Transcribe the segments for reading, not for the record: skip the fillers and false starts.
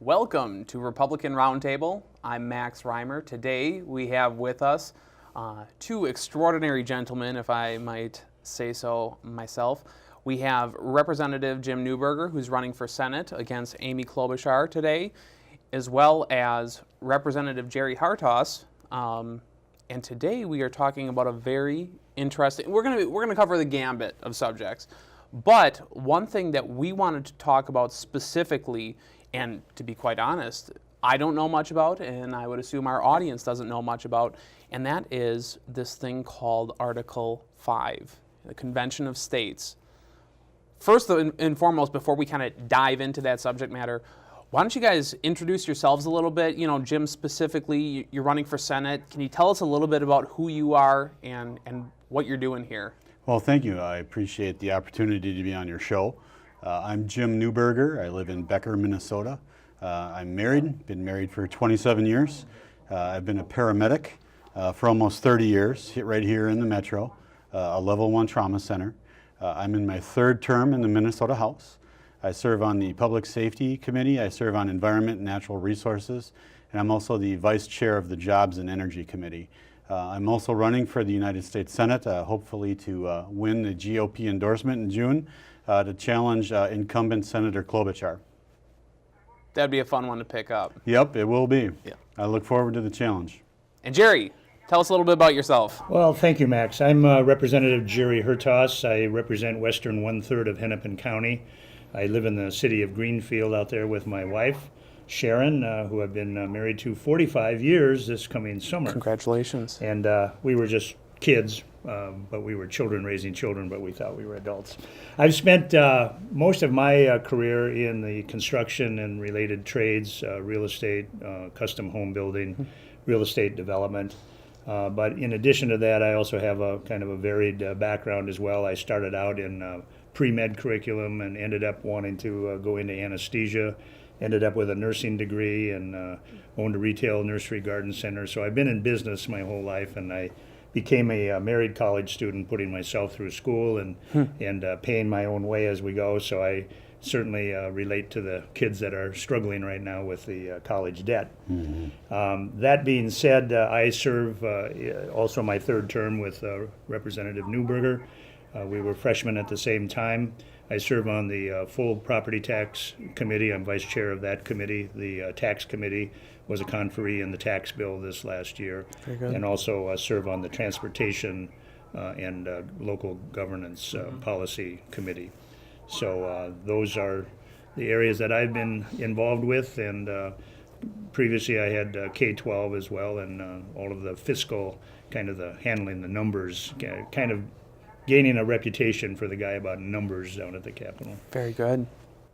Welcome to Republican Roundtable. I'm Max Reimer. Today we have with us two extraordinary gentlemen, if I might say so myself. We have Representative Jim Newberger, who's running for Senate against Amy Klobuchar today, as well as Representative Jerry Hertaus. And today we are talking about a very interesting. We're gonna cover the gambit of subjects, but one thing that we wanted to talk about specifically, and to be quite honest, I don't know much about, and I would assume our audience doesn't know much about, and that is this thing called Article 5, the Convention of States. First and foremost, before we kind of dive into that subject matter, why don't you guys introduce yourselves a little bit? You know, Jim specifically, you're running for Senate. Can you tell us a little bit about who you are and what you're doing here? Well, thank you. I appreciate the opportunity to be on your show. I'm Jim Newberger. I live in Becker, Minnesota. I'm married, been married for 27 years. I've been a paramedic for almost 30 years, right here in the Metro, a level 1 trauma center. I'm in my third term in the Minnesota House. I serve on the Public Safety Committee. I serve on Environment and Natural Resources, and I'm also the Vice Chair of the Jobs and Energy Committee. I'm also running for the United States Senate, hopefully to win the GOP endorsement in June to challenge incumbent Senator Klobuchar. That'd be a fun one to pick up. Yep, it will be. Yeah. I look forward to the challenge. And Jerry, tell us a little bit about yourself. Well, thank you, Max. I'm Representative Jerry Hertaus. I represent western one-third of Hennepin County. I live in the city of Greenfield out there with my wife, Sharon, who I've been married to 45 years this coming summer. Congratulations. And we were just kids, but we were children raising children, but we thought we were adults. I've spent most of my career in the construction and related trades, real estate, custom home building, real estate development. But in addition to that, I also have a kind of a varied background as well. I started out in pre-med curriculum and ended up wanting to go into anesthesia, ended up with a nursing degree and owned a retail nursery garden center. So I've been in business my whole life, and I became a married college student, putting myself through school and paying my own way as we go. So I certainly relate to the kids that are struggling right now with the college debt. Mm-hmm. That being said, I serve also my third term with Representative Newberger. We were freshmen at the same time. I serve on the full property tax committee. I'm vice chair of that committee. The tax committee was a conferee in the tax bill this last year. Very good. And also serve on the transportation and local governance policy committee. So those are the areas that I've been involved with, and previously I had K-12 as well, and all of the fiscal, kind of the handling the numbers, kind of gaining a reputation for the guy about numbers down at the Capitol. Very good,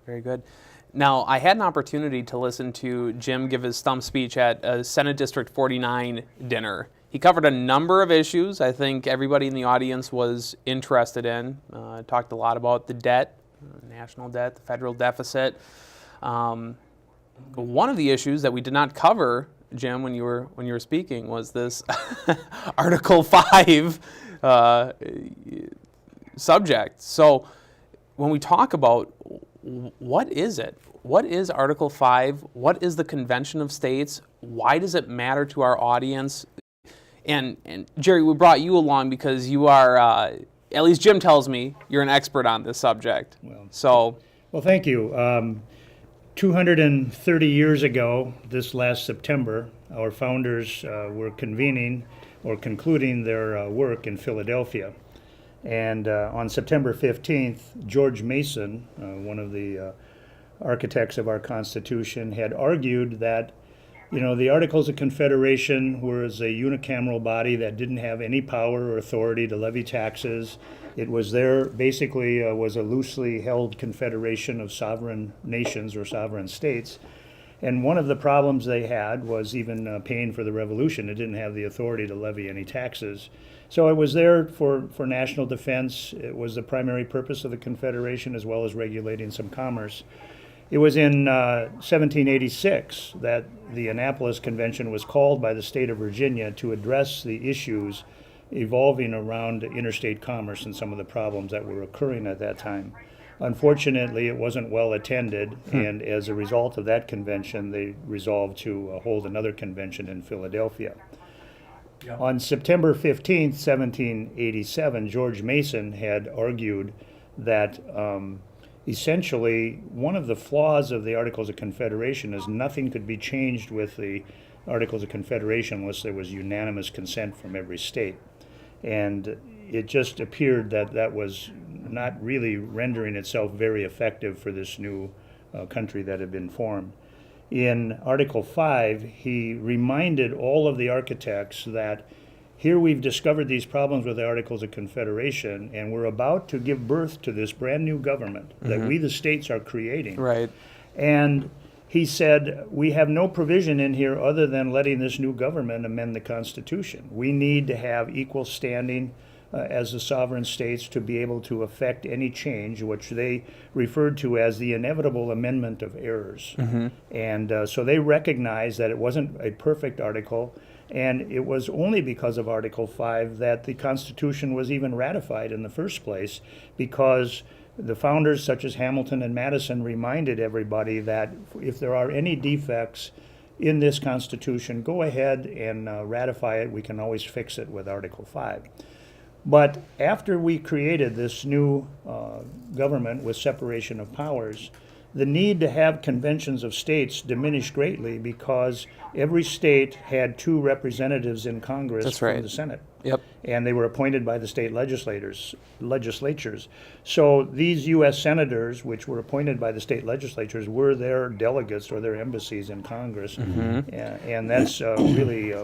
very good. Now, I had an opportunity to listen to Jim give his stump speech at a Senate District 49 dinner. He covered a number of issues I think everybody in the audience was interested in. Talked a lot about the debt, national debt, the federal deficit. One of the issues that we did not cover, Jim, when you were speaking, was this Article 5 subject. So when we talk about what is it? What is Article 5? What is the Convention of States? Why does it matter to our audience? And Jerry, we brought you along because you are, at least Jim tells me, you're an expert on this subject. Well, thank you. 230 years ago, this last September, our founders were convening or concluding their work in Philadelphia. And on September 15th, George Mason, one of the architects of our Constitution, had argued that, the Articles of Confederation was a unicameral body that didn't have any power or authority to levy taxes. It was basically was a loosely held confederation of sovereign nations or sovereign states. And one of the problems they had was even paying for the revolution. It didn't have the authority to levy any taxes. So it was there for national defense. It was the primary purpose of the Confederation, as well as regulating some commerce. It was in 1786 that the Annapolis Convention was called by the state of Virginia to address the issues evolving around interstate commerce and some of the problems that were occurring at that time. Unfortunately, it wasn't well attended, and as a result of that convention, they resolved to hold another convention in Philadelphia. On September 15th, 1787, George Mason had argued that essentially one of the flaws of the Articles of Confederation is nothing could be changed with the Articles of Confederation unless there was unanimous consent from every state. And it just appeared that that was not really rendering itself very effective for this new country that had been formed. In Article 5, he reminded all of the architects that here we've discovered these problems with the Articles of Confederation, and we're about to give birth to this brand new government that we, the states, are creating. Right. And he said, we have no provision in here other than letting this new government amend the Constitution. We need to have equal standing as the sovereign states to be able to affect any change, which they referred to as the inevitable amendment of errors. And so they recognized that it wasn't a perfect article, and it was only because of Article 5 that the Constitution was even ratified in the first place, because the founders, such as Hamilton and Madison, reminded everybody that if there are any defects in this Constitution, go ahead and ratify it. We can always fix it with Article 5. But after we created this new government with separation of powers, the need to have conventions of states diminished greatly because every state had 2 representatives in Congress That's from right. the Senate. Yep. And they were appointed by the state legislatures. So these U.S. senators, which were appointed by the state legislatures, were their delegates or their embassies in Congress. And that's really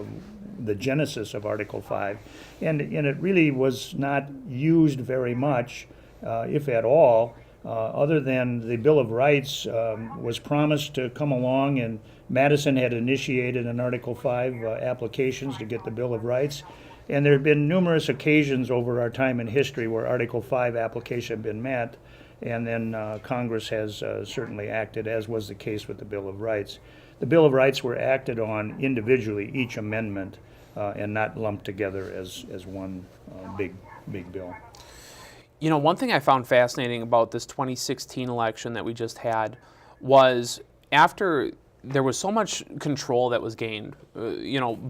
the genesis of Article 5. And it really was not used very much, if at all, other than the Bill of Rights was promised to come along, and Madison had initiated an Article 5 applications to get the Bill of Rights. And there have been numerous occasions over our time in history where Article 5 applications have been met, and then Congress has certainly acted, as was the case with the Bill of Rights. The Bill of Rights were acted on individually, each amendment, and not lumped together as one big bill. You know, one thing I found fascinating about this 2016 election that we just had was after there was so much control that was gained,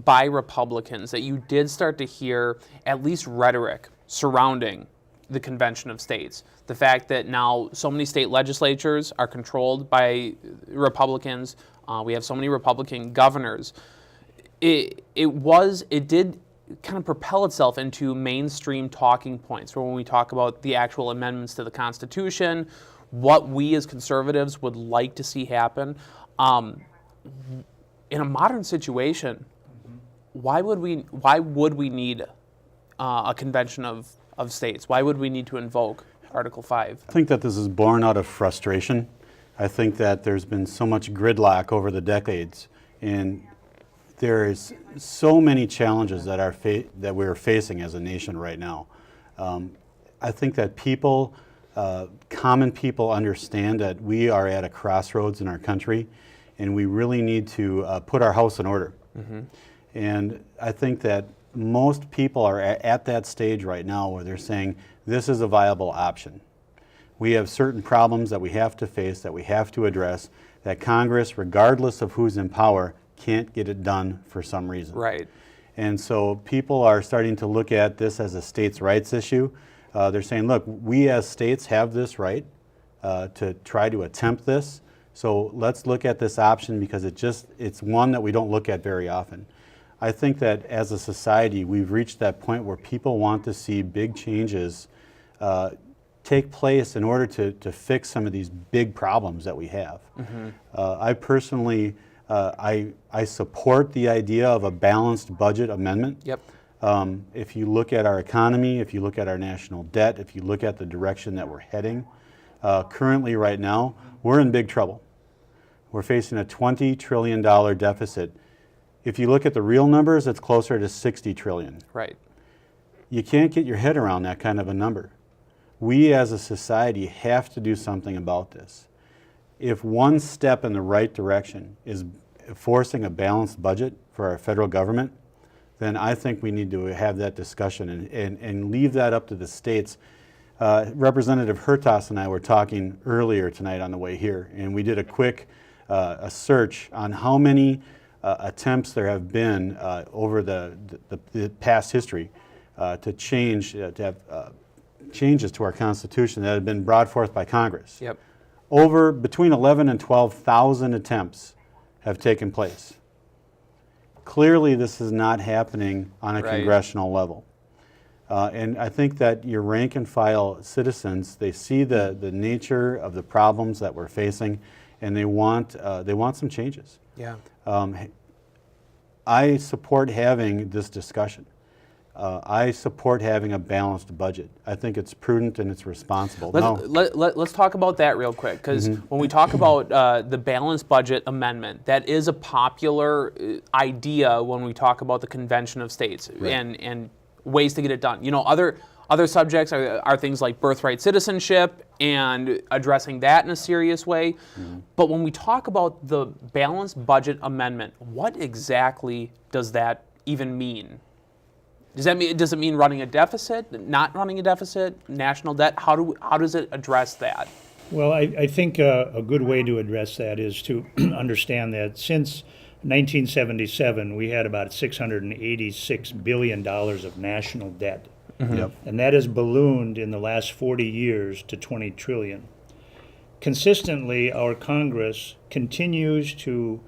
by Republicans, that you did start to hear at least rhetoric surrounding the Convention of States. The fact that now so many state legislatures are controlled by Republicans, we have so many Republican governors. It did kind of propel itself into mainstream talking points, where when we talk about the actual amendments to the Constitution, what we as conservatives would like to see happen. In a modern situation, why would we need a convention of states? Why would we need to invoke Article 5? I think that this is born out of frustration. I think that there's been so much gridlock over the decades, and there is so many challenges that we're facing as a nation right now. I think that common people understand that we are at a crossroads in our country, and we really need to put our house in order. And I think that most people are at that stage right now where they're saying, this is a viable option. We have certain problems that we have to face, that we have to address, that Congress, regardless of who's in power, can't get it done for some reason. Right. And so people are starting to look at this as a states' rights issue. They're saying, look, we as states have this right to try to attempt this. So let's look at this option, because it's one that we don't look at very often. I think that as a society, we've reached that point where people want to see big changes take place in order to fix some of these big problems that we have. I personally, I support the idea of a balanced budget amendment. Yep. If you look at our economy, if you look at our national debt, if you look at the direction that we're heading, currently right now, we're in big trouble. We're facing a $20 trillion deficit. If you look at the real numbers, it's closer to $60 trillion. Right. You can't get your head around that kind of a number. We as a society have to do something about this. If one step in the right direction is forcing a balanced budget for our federal government, then I think we need to have that discussion and leave that up to the states. Representative Hertaus and I were talking earlier tonight on the way here, and we did a quick a search on how many attempts there have been over the past history to change, to have changes to our Constitution that have been brought forth by Congress. Yep. Over between 11 and 12,000 attempts have taken place. Clearly, this is not happening on a Right. congressional level. And I think that your rank and file citizens, they see the nature of the problems that we're facing, and they want some changes. Yeah. I support having this discussion. I support having a balanced budget. I think it's prudent and it's responsible. Let's talk about that real quick, because when we talk about the balanced budget amendment, that is a popular idea when we talk about the Convention of States and ways to get it done. You know, other subjects are things like birthright citizenship and addressing that in a serious way. But when we talk about the balanced budget amendment, what exactly does that even mean? Does it mean running a deficit, not running a deficit, national debt? How does it address that? Well, I think a good way to address that is to understand that since 1977, we had about $686 billion of national debt. Yep. And that has ballooned in the last 40 years to 20 trillion. Consistently, our Congress continues to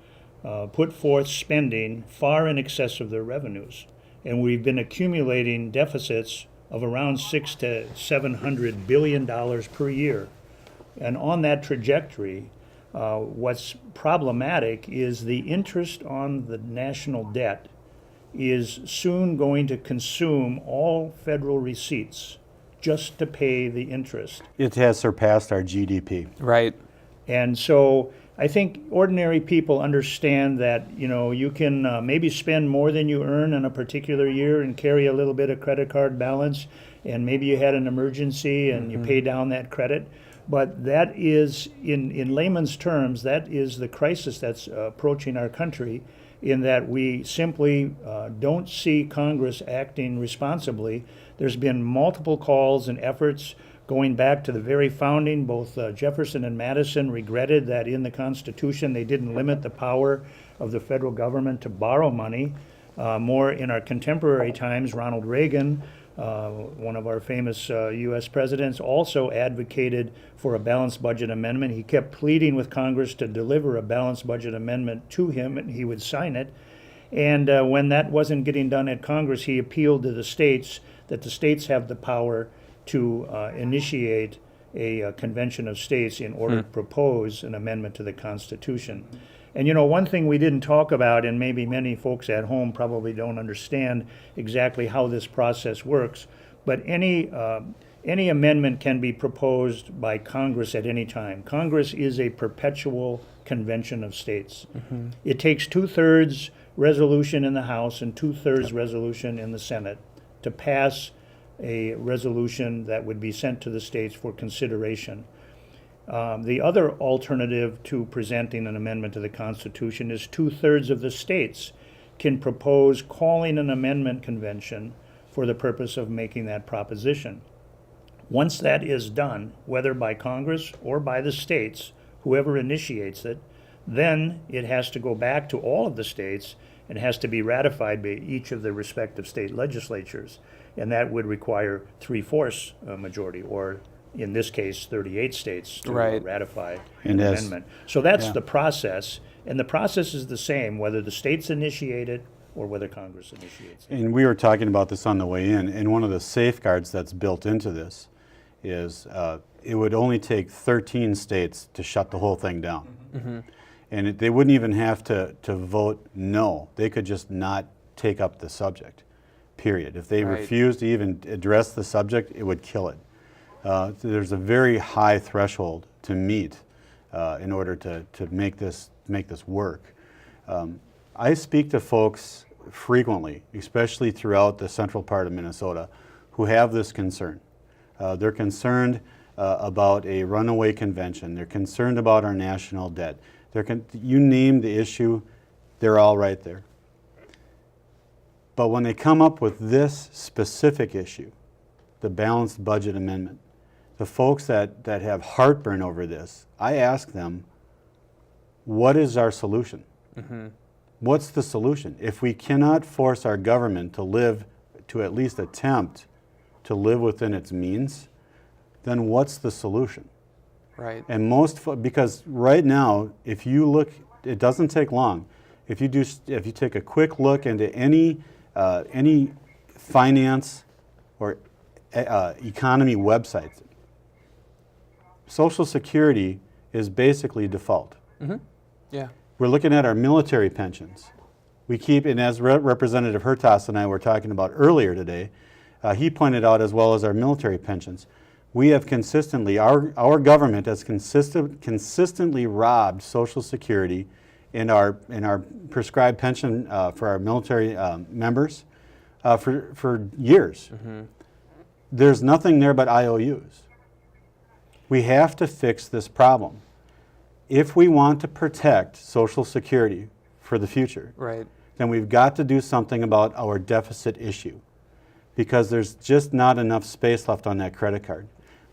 put forth spending far in excess of their revenues. And we've been accumulating deficits of around $600 to $700 billion per year. And on that trajectory, what's problematic is the interest on the national debt is soon going to consume all federal receipts just to pay the interest. It has surpassed our GDP. Right. And so I think ordinary people understand that, you know, you can maybe spend more than you earn in a particular year and carry a little bit of credit card balance, and maybe you had an emergency and you pay down that credit. But that is, in layman's terms, that is the crisis that's approaching our country, in that we simply don't see Congress acting responsibly. There's been multiple calls and efforts going back to the very founding. Both Jefferson and Madison regretted that in the Constitution they didn't limit the power of the federal government to borrow money. More in our contemporary times, Ronald Reagan, one of our famous U.S. presidents, also advocated for a balanced budget amendment. He kept pleading with Congress to deliver a balanced budget amendment to him, and he would sign it. And when that wasn't getting done at Congress, he appealed to the states, that the states have the power to initiate a convention of states in order to propose an amendment to the Constitution. And you know, one thing we didn't talk about, and maybe many folks at home probably don't understand exactly how this process works, but any amendment can be proposed by Congress at any time. Congress is a perpetual convention of states. It takes 2/3 resolution in the House and 2/3 resolution in the Senate to pass a resolution that would be sent to the states for consideration. The other alternative to presenting an amendment to the Constitution is 2/3 of the states can propose calling an amendment convention for the purpose of making that proposition. Once that is done, whether by Congress or by the states, whoever initiates it, then it has to go back to all of the states and has to be ratified by each of the respective state legislatures. And that would require 3/4 majority, or in this case, 38 states to ratify an amendment. So that's the process, and the process is the same whether the states initiate it or whether Congress initiates it. And we were talking about this on the way in, and one of the safeguards that's built into this is it would only take 13 states to shut the whole thing down. And they wouldn't even have to vote no. They could just not take up the subject, period. If they refused to even address the subject, it would kill it. There's a very high threshold to meet in order to make this work. I speak to folks frequently, especially throughout the central part of Minnesota, who have this concern. They're concerned about a runaway convention. They're concerned about our national debt. You name the issue, they're all right there. But when they come up with this specific issue, the balanced budget amendment, the folks that have heartburn over this, I ask them, what is our solution? What's the solution? If we cannot force our government to at least attempt to live within its means, then what's the solution? Right. And because right now, if you look, it doesn't take long. If you take a quick look into any finance or economy websites, Social Security is basically default. Yeah. We're looking at our military pensions. We keep, and as Representative Hertaus and I were talking about earlier today, he pointed out, as well as our military pensions, we have consistently, our government has consistently robbed Social Security in our prescribed pension for our military members for years. There's nothing there but IOUs. We have to fix this problem. If we want to protect Social Security for the future, Right. then we've got to do something about our deficit issue, because there's just not enough space left on that credit card.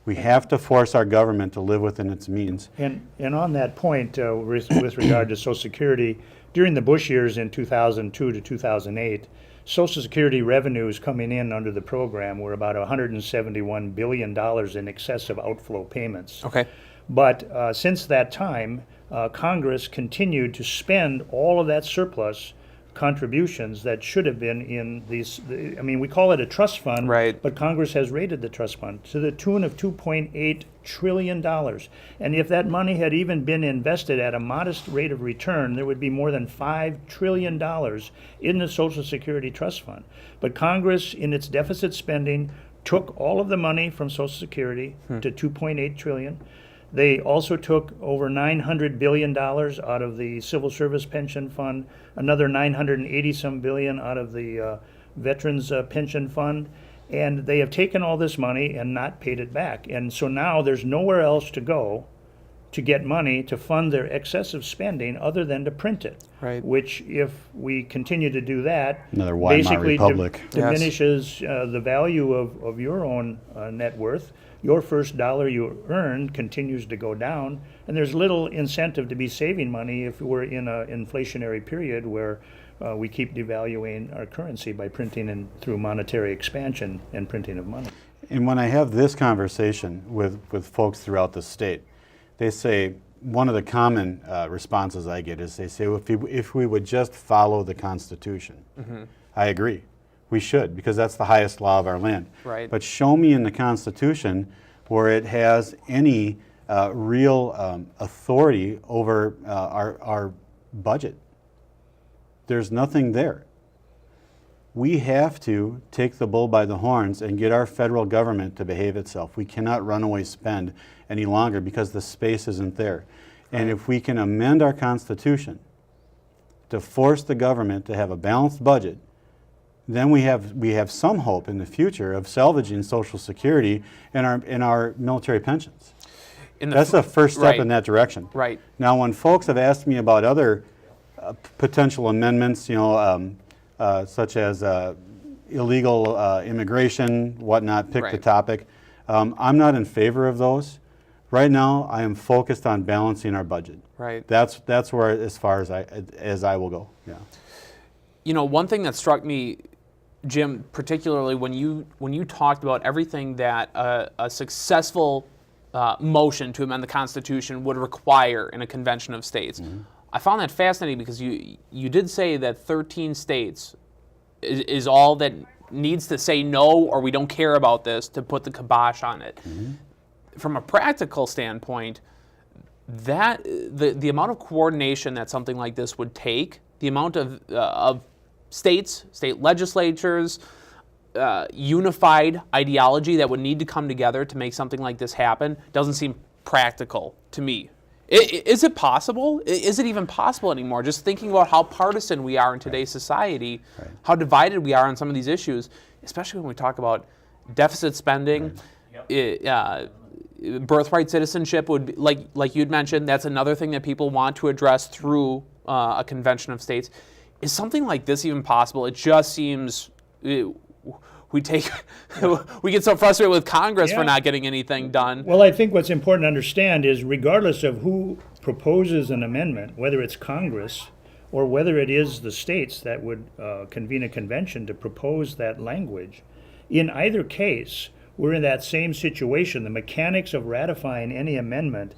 We have to force our government to live within its means. And on that point, with regard to Social Security, during the Bush years in 2002 to 2008, Social Security revenues coming in under the program were about $171 billion in excessive outflow payments. Okay. But since that time, Congress continued to spend all of that surplus contributions that should have been in these, I mean, we call it a trust fund, Right. but Congress has raided the trust fund to the tune of $2.8 trillion. And if that money had even been invested at a modest rate of return, there would be more than $5 trillion in the Social Security Trust Fund. But Congress, in its deficit spending, took all of the money from Social Security to $2.8 trillion. They also took over $900 billion out of the Civil Service Pension Fund, another $980-some billion out of the Veterans Pension Fund, and they have taken all this money and not paid it back. And so now there's nowhere else to go to get money to fund their excessive spending other than to print it. Right. Which, if we continue to do that, Another Weimar basically Republic. diminishes the value of your own net worth. Your first dollar you earn continues to go down, and there's little incentive to be saving money if we're in an inflationary period where we keep devaluing our currency by printing and through monetary expansion and printing of money. And when I have this conversation with folks throughout the state, they say, one of the common responses I get is they say, well, if we would just follow the Constitution. I agree. We should, because that's the highest law of our land. Right. But show me in the Constitution where it has any real authority over our budget. There's nothing there. We have to take the bull by the horns and get our federal government to behave itself. We cannot runaway spend any longer because the space isn't there. And if we can amend our Constitution to force the government to have a balanced budget, then we have some hope in the future of salvaging Social Security and our military pensions. That's the first step Right. in that direction. Right. Now, when folks have asked me about other potential amendments, such as illegal immigration, whatnot, pick the Right. topic, I'm not in favor of those. Right now, I am focused on balancing our budget. Right. That's where, as far as I will go. Yeah. You know, one thing that struck me, Jim, particularly when you talked about everything that a successful motion to amend the Constitution would require in a convention of states, I found that fascinating because you did say that 13 states is all that needs to say no, or we don't care about this, to put the kibosh on it. From a practical standpoint, that the amount of coordination that something like this would take, the amount of states, state legislatures, unified ideology that would need to come together to make something like this happen, doesn't seem practical to me. Is it possible? Is it even possible anymore? Just thinking about how partisan we are in today's society, how divided we are on some of these issues, especially when we talk about deficit spending, birthright citizenship would be, like you'd mentioned, that's another thing that people want to address through a convention of states. Is something like this even possible? It just seems, we take we get so frustrated with Congress Yeah. for not getting anything done. Well, I think what's important to understand is regardless of who proposes an amendment, whether it's Congress or whether it is the states that would convene a convention to propose that language, in either case, we're in that same situation. The mechanics of ratifying any amendment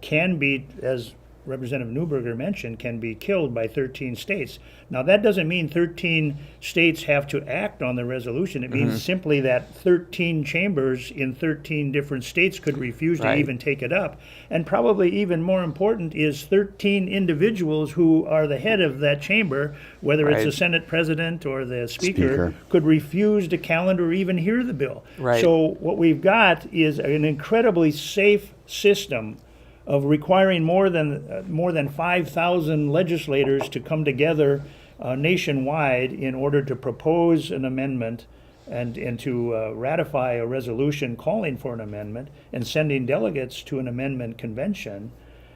can be, as Representative Newberger mentioned, can be killed by 13 states. Now, that doesn't mean 13 states have to act on the resolution. It means simply that 13 chambers in 13 different states could refuse to Right. even take it up. And probably even more important is 13 individuals who are the head of that chamber, whether it's Right. the Senate president or the speaker, Speaker. could refuse to calendar or even hear the bill. Right. So what we've got is an incredibly safe system of requiring more than 5,000 legislators to come together nationwide in order to propose an amendment and to ratify a resolution calling for an amendment and sending delegates to an amendment convention,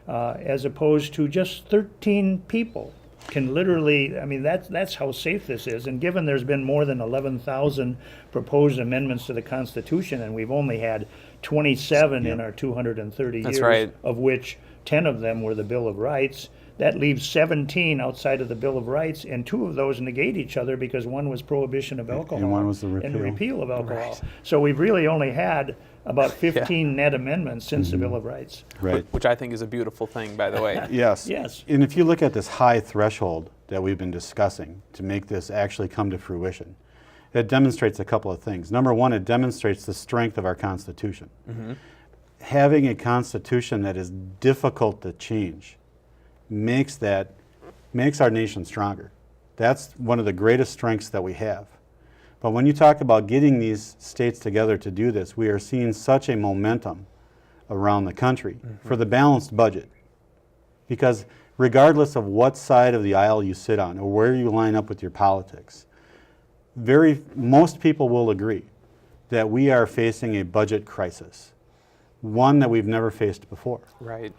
as opposed to just 13 people can literally, I mean, that's how safe this is. And given there's been more than 11,000 proposed amendments to the Constitution, and we've only had 27 in our 230 That's years, right. of which 10 of them were the Bill of Rights. That leaves 17 outside of the Bill of Rights, and 2 of those negate each other because one was prohibition of alcohol And one was the and repeal. repeal of alcohol. So we've really only had about 15 net amendments since the Bill of Rights. Right. Which I think is a beautiful thing, by the way. Yes. Yes. And if you look at this high threshold that we've been discussing to make this actually come to fruition, it demonstrates a couple of things. Number one, it demonstrates the strength of our Constitution. Having a Constitution that is difficult to change makes our nation stronger. That's one of the greatest strengths that we have. But when you talk about getting these states together to do this, we are seeing such a momentum around the country for the balanced budget. Because regardless of what side of the aisle you sit on or where you line up with your politics, most people will agree that we are facing a budget crisis, one that we've never faced before. Right.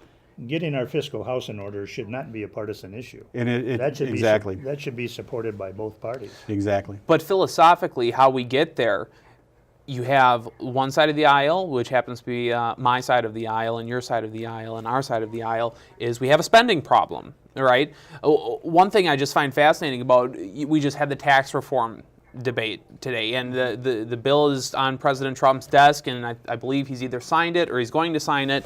Getting our fiscal house in order should not be a partisan issue. And That should exactly, that should be supported by both parties. exactly. But philosophically, how we get there, you have one side of the aisle, which happens to be my side of the aisle, and your side of the aisle, and our side of the aisle, is we have a spending problem, right? One thing I just find fascinating about, we just had the tax reform debate today, and the bill is on President Trump's desk, and I believe he's either signed it or he's going to sign it.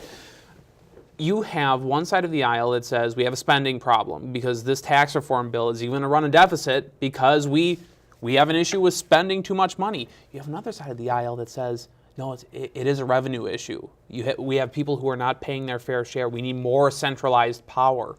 You have one side of the aisle that says we have a spending problem because this tax reform bill is even going to run a deficit because we have an issue with spending too much money. You have another side of the aisle that says, no, it is a revenue issue. We have people who are not paying their fair share. We need more centralized power.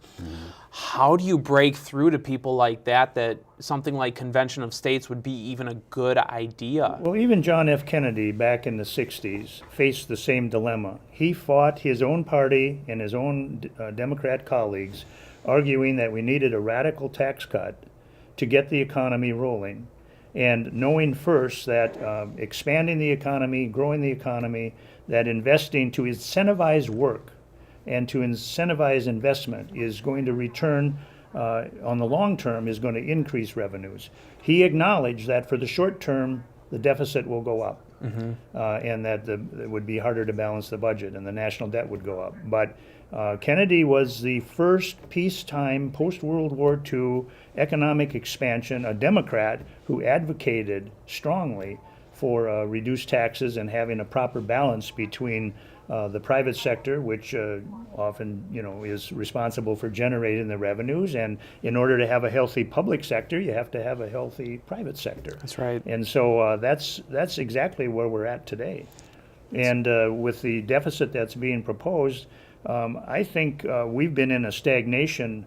How do you break through to people like that something like Convention of States would be even a good idea? Well, even John F. Kennedy back in the 60s faced the same dilemma. He fought his own party and his own Democrat colleagues, arguing that we needed a radical tax cut to get the economy rolling, and knowing first that expanding the economy, growing the economy, that investing to incentivize work and to incentivize investment is going to return on the long term, is going to increase revenues. He acknowledged that for the short term, the deficit will go up, and that it would be harder to balance the budget and the national debt would go up. But Kennedy was the first peacetime, post-World War II economic expansion, a Democrat who advocated strongly for reduced taxes and having a proper balance between the private sector, which often, is responsible for generating the revenues, and in order to have a healthy public sector, you have to have a healthy private sector. That's right. And so that's exactly where we're at today. And with the deficit that's being proposed, I think we've been in a stagnation,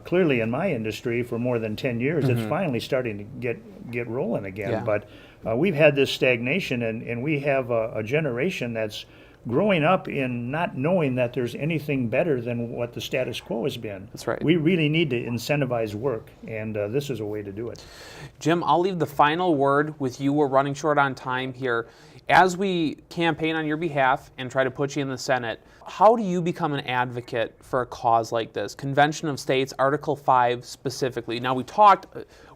clearly in my industry, for more than 10 years. It's finally starting to get rolling again. Yeah. But we've had this stagnation, and we have a generation that's growing up in not knowing that there's anything better than what the status quo has been. That's right. We really need to incentivize work, and this is a way to do it. Jim, I'll leave the final word with you. We're running short on time here. As we campaign on your behalf and try to put you in the Senate, how do you become an advocate for a cause like this? Convention of States, Article 5 specifically. Now,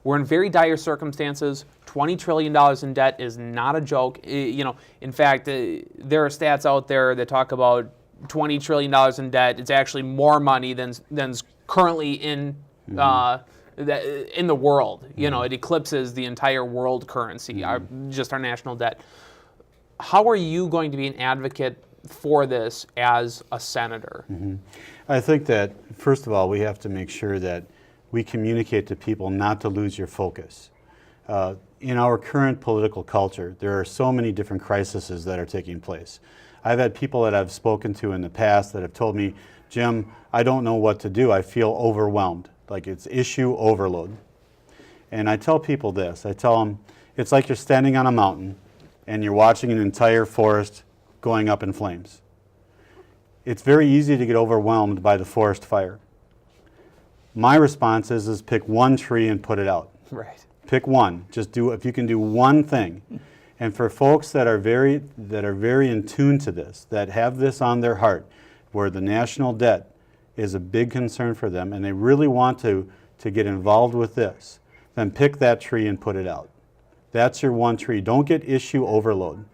We're in very dire circumstances. $20 trillion in debt is not a joke. In fact, there are stats out there that talk about $20 trillion in debt. It's actually more money than's currently in the world. It eclipses the entire world currency, just our national debt. How are you going to be an advocate for this as a senator? I think that, first of all, we have to make sure that we communicate to people not to lose your focus. In our current political culture, there are so many different crises that are taking place. I've had people that I've spoken to in the past that have told me, Jim, I don't know what to do. I feel overwhelmed, like it's issue overload. And I tell people this, I tell them, it's like you're standing on a mountain and you're watching an entire forest going up in flames. It's very easy to get overwhelmed by the forest fire. My response is pick one tree and put it out. Right. Pick one. Just do, if you can do one thing. And for folks that are very in tune to this, that have this on their heart, where the national debt is a big concern for them, and they really want to get involved with this, then pick that tree and put it out. That's your one tree. Don't get issue overload.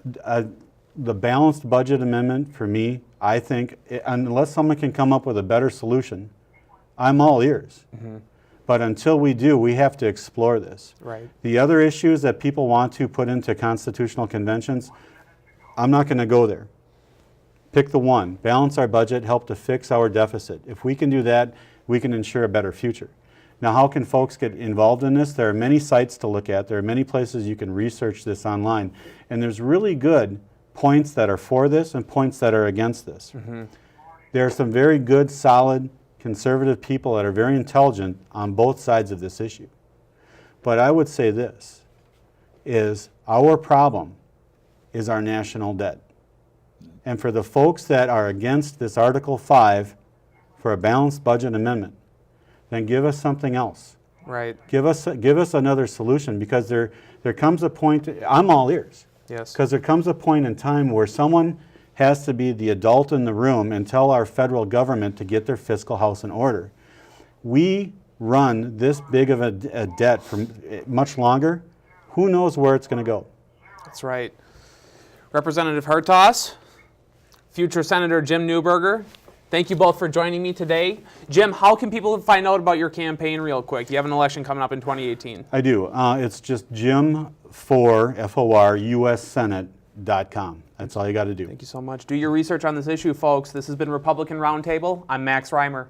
The balanced budget amendment, for me, I think, unless someone can come up with a better solution, I'm all ears. But until we do, we have to explore this. Right. The other issues that people want to put into constitutional conventions, I'm not going to go there. Pick the one. Balance our budget, help to fix our deficit. If we can do that, we can ensure a better future. Now, how can folks get involved in this? There are many sites to look at. There are many places you can research this online. And there's really good points that are for this and points that are against this. There are some very good, solid, conservative people that are very intelligent on both sides of this issue. But I would say this, is our problem is our national debt. And for the folks that are against this Article 5 for a balanced budget amendment, then give us something else. Right. Give us another solution, because there comes a point, I'm all ears. Yes. Because there comes a point in time where someone has to be the adult in the room and tell our federal government to get their fiscal house in order. We run this big of a debt for much longer. Who knows where it's going to go? That's right. Representative Hertaus, future Senator Jim Newberger, thank you both for joining me today. Jim, how can people find out about your campaign real quick? You have an election coming up in 2018. I do. It's just jim4USSenate.com. That's all you got to do. Thank you so much. Do your research on this issue, folks. This has been Republican Roundtable. I'm Max Reimer.